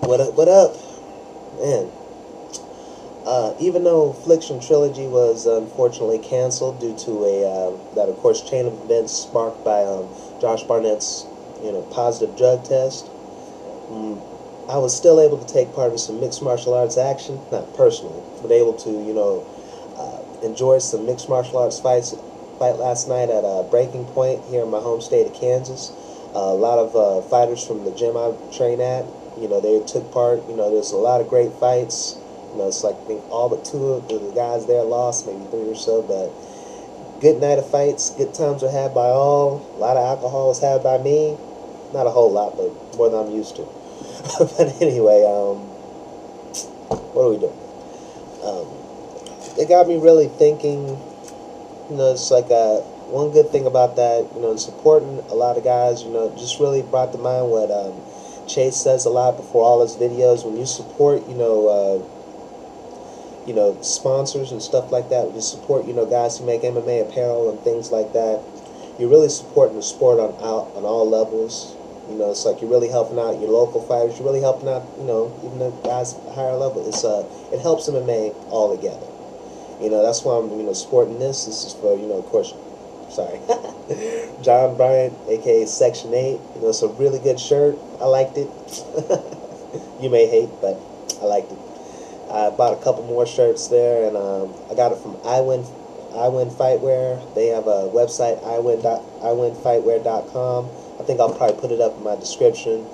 What up, man? Even though Affliction trilogy was unfortunately canceled due to that of course chain of events sparked by Josh Barnett's positive drug test, I was still able to take part in some mixed martial arts action, not personally, but able to enjoy some mixed martial arts fight last night at Breaking Point here in my home state of Kansas. A lot of fighters from the gym I train at, they took part. There's a lot of great fights. It's like I think all but two of the guys there lost, maybe three or so, but good night of fights. Good times were had by all. A lot of alcohol was had by me. Not a whole lot, but more than I'm used to. But anyway, what are we doing? It got me really thinking. It's like one good thing about that, supporting a lot of guys, just really brought to mind what Chase says a lot before all his videos. When you support, sponsors and stuff like that, when you support, guys who make MMA apparel and things like that, you're really supporting the sport on all levels. It's like you're really helping out your local fighters. You're really helping out, even the guys at a higher level. It helps MMA all together. That's why I'm, supporting this. This is for, of course, sorry, John Bryant, aka Section 8. It's a really good shirt. I liked it. You may hate, but I liked it. I bought a couple more shirts there, and I got it from iWin Fightwear. They have a website, iwinfightwear.com. I think I'll probably put it up in my description.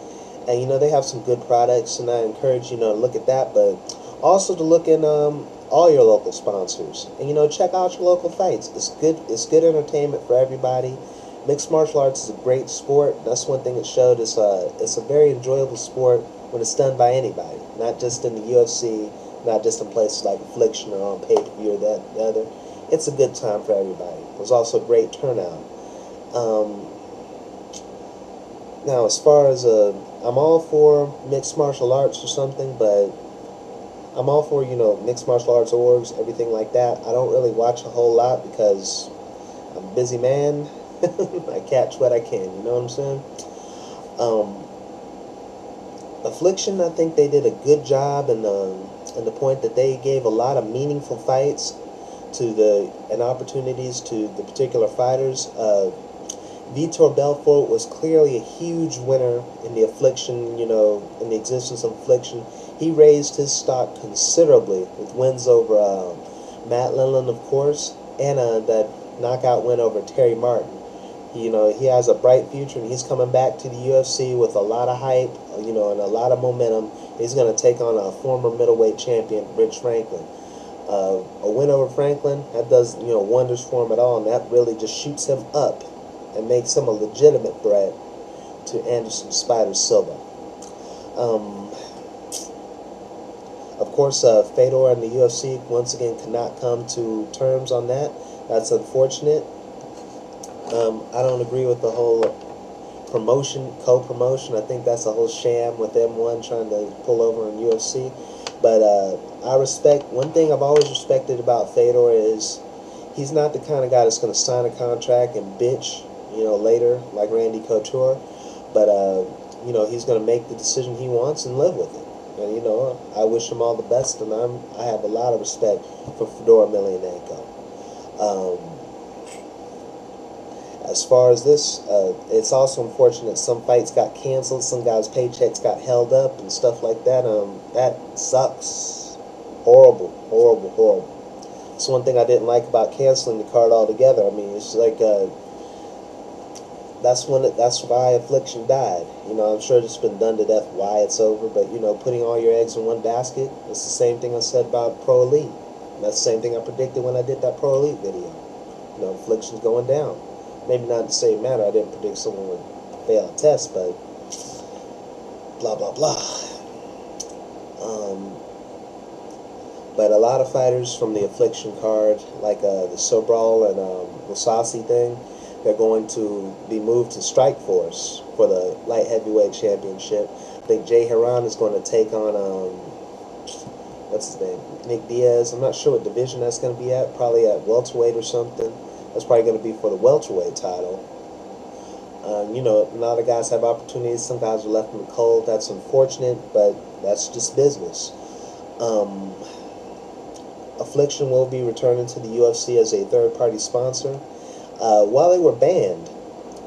And they have some good products, and I encourage to look at that, but also to look in all your local sponsors, and check out your local fights. It's good entertainment for everybody. Mixed martial arts is a great sport. That's one thing it showed. It's a very enjoyable sport when it's done by anybody, not just in the UFC, not just in places like Affliction or on pay-per-view or the other. It's a good time for everybody. It was also a great turnout. Now, as far as I'm all for mixed martial arts or something, but I'm all for mixed martial arts orgs, everything like that. I don't really watch a whole lot because I'm a busy man. I catch what I can. You know what I'm saying? Affliction, I think they did a good job in the point that they gave a lot of meaningful fights and opportunities to the particular fighters. Vitor Belfort was clearly a huge winner in the Affliction, in the existence of Affliction. He raised his stock considerably with wins over Matt Lindland, of course, and that knockout win over Terry Martin. He has a bright future, and he's coming back to the UFC with a lot of hype, and a lot of momentum. He's going to take on a former middleweight champion, Rich Franklin. A win over Franklin, that does wonders for him at all, and that really just shoots him up and makes him a legitimate threat to Anderson Spider Silva. Of course, Fedor and the UFC once again cannot come to terms on that. That's unfortunate. I don't agree with the whole co-promotion. I think that's a whole sham with M1 trying to pull over on UFC. But I respect, one thing I've always respected about Fedor is he's not the kind of guy that's going to sign a contract and bitch, later, like Randy Couture. But, he's going to make the decision he wants and live with it. And, I wish him all the best, and I have a lot of respect for Fedor Emelianenko. As far as this, it's also unfortunate some fights got canceled, some guys' paychecks got held up and stuff like that. That sucks. Horrible, horrible, horrible. It's one thing I didn't like about canceling the card altogether. I mean, it's like that's why Affliction died. I'm sure it's been done to death why it's over, but putting all your eggs in one basket, it's the same thing I said about Pro Elite. And that's the same thing I predicted when I did that Pro Elite video. Affliction's going down. Maybe not in the same manner. I didn't predict someone would fail a test, but blah, blah, blah. But a lot of fighters from the Affliction card, like the Sobral and Wasasi thing, they're going to be moved to Strikeforce for the light heavyweight championship. I think Jay Heron is going to take on, what's his name, Nick Diaz. I'm not sure what division that's going to be at, probably at welterweight or something. That's probably going to be for the welterweight title. You know, a lot of guys have opportunities. Some guys are left in the cold. That's unfortunate, but that's just business. Um, Affliction will be returning to the UFC as a third-party sponsor. While they were banned,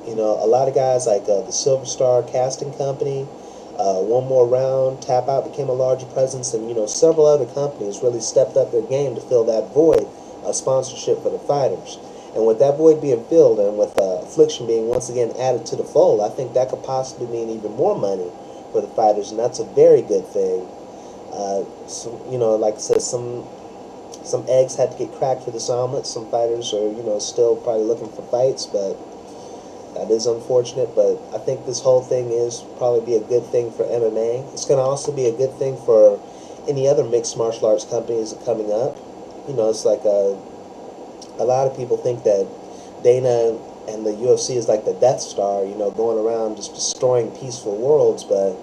you know, a lot of guys like the Silver Star Casting Company, One More Round, Tap Out became a larger presence, and you know, several other companies really stepped up their game to fill that void of sponsorship for the fighters. And with that void being filled, and with Affliction being once again added to the fold, I think that could possibly mean even more money for the fighters, and that's a very good thing. So, you know, like I said, some eggs had to get cracked for this omelet. Some fighters are, you know, still probably looking for fights, but that is unfortunate. But I think this whole thing is probably be a good thing for MMA. It's going to also be a good thing for any other mixed martial arts companies coming up. You know, it's like a lot of people think that Dana and the UFC is like the Death Star, you know, going around just destroying peaceful worlds, but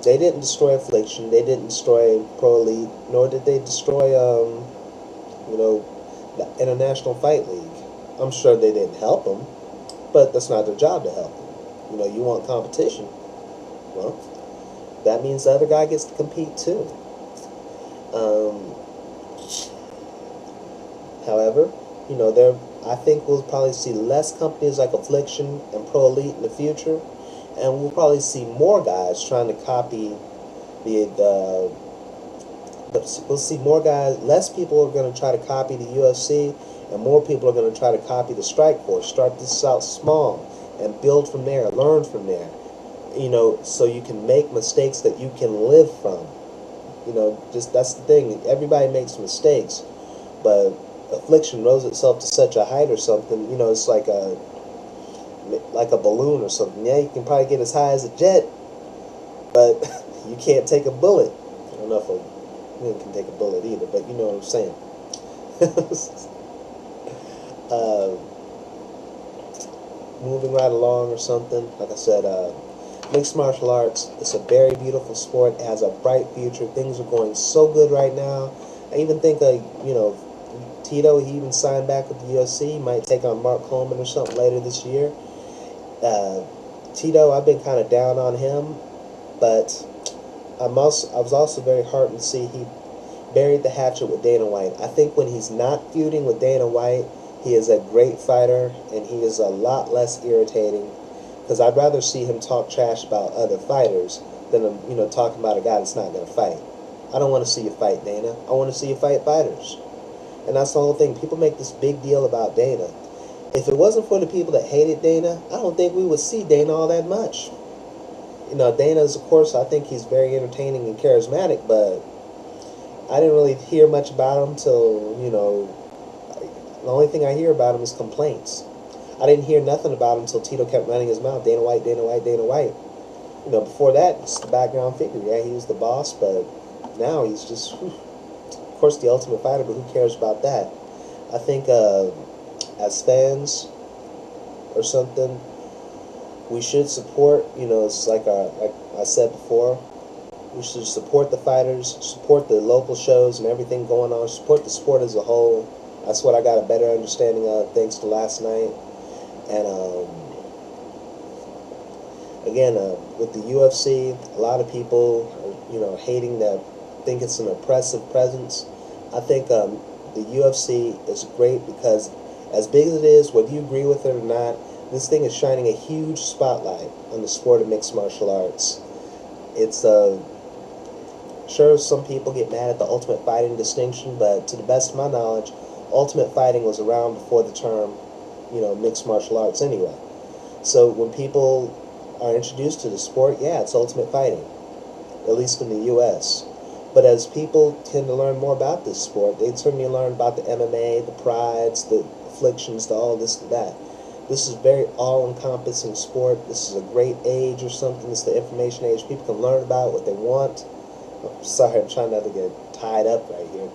they didn't destroy Affliction, they didn't destroy Pro Elite, nor did they destroy, you know, the International Fight League. I'm sure they didn't help them, but that's not their job to help them. You know, you want competition. Well, that means the other guy gets to compete too. However, you know, I think we'll probably see less companies like Affliction and Pro Elite in the future, and we'll probably see more guys trying to copy we'll see more guys, less people are going to try to copy the UFC, and more people are going to try to copy the Strike Force. Start this out small and build from there, learn from there, you know, so you can make mistakes that you can live from. You know, just that's the thing. Everybody makes mistakes, but Affliction rose itself to such a height or something. You know, it's like a balloon or something. Yeah, you can probably get as high as a jet, but you can't take a bullet. I don't know if a man can take a bullet either, but you know what I'm saying. Moving right along or something. Like I said, mixed martial arts, it's a very beautiful sport. It has a bright future. Things are going so good right now. I even think, you know, Tito, he even signed back with the UFC. He might take on Mark Coleman or something later this year. Tito, I've been kind of down on him, but I was also very heartened to see he buried the hatchet with Dana White. I think when he's not feuding with Dana White, he is a great fighter, and he is a lot less irritating, because I'd rather see him talk trash about other fighters than, you know, talking about a guy that's not going to fight. I don't want to see you fight Dana. I want to see you fight fighters. And that's the whole thing. People make this big deal about Dana. If it wasn't for the people that hated Dana, I don't think we would see Dana all that much. You know, Dana's, of course, I think he's very entertaining and charismatic, but I didn't really hear much about him till, you know, the only thing I hear about him is complaints. I didn't hear nothing about him until Tito kept running his mouth. Dana White, Dana White, Dana White. You know, before that, it's the background figure. Yeah, he was the boss, but now he's just, of course, the Ultimate Fighter, but who cares about that? I think as fans or something, we should support, you know, it's like I said before, we should support the fighters, support the local shows and everything going on, support the sport as a whole. That's what I got a better understanding of thanks to last night. And again, with the UFC, a lot of people are, you know, hating that, think it's an oppressive presence. I think the UFC is great because, as big as it is, whether you agree with it or not, this thing is shining a huge spotlight on the sport of mixed martial arts. It's sure, some people get mad at the Ultimate Fighting distinction, but to the best of my knowledge, Ultimate Fighting was around before the term, you know, mixed martial arts anyway. So when people are introduced to the sport, yeah, it's Ultimate Fighting, at least in the U.S. But as people tend to learn more about this sport, they certainly learn about the MMA, the prides, the afflictions, the all this and that. This is a very all-encompassing sport. This is a great age or something. It's the information age. People can learn about what they want. I'm sorry, I'm trying not to get tied up right here,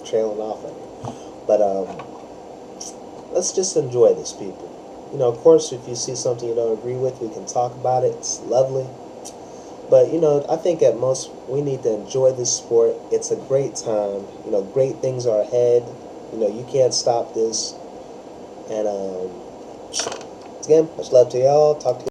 trailing off right here. But let's just enjoy this, people. You know, of course, if you see something you don't agree with, we can talk about it. It's lovely. But, you know, I think at most we need to enjoy this sport. It's a great time. You know, great things are ahead. You know, you can't stop this. And again, much love to y'all. Talk to you.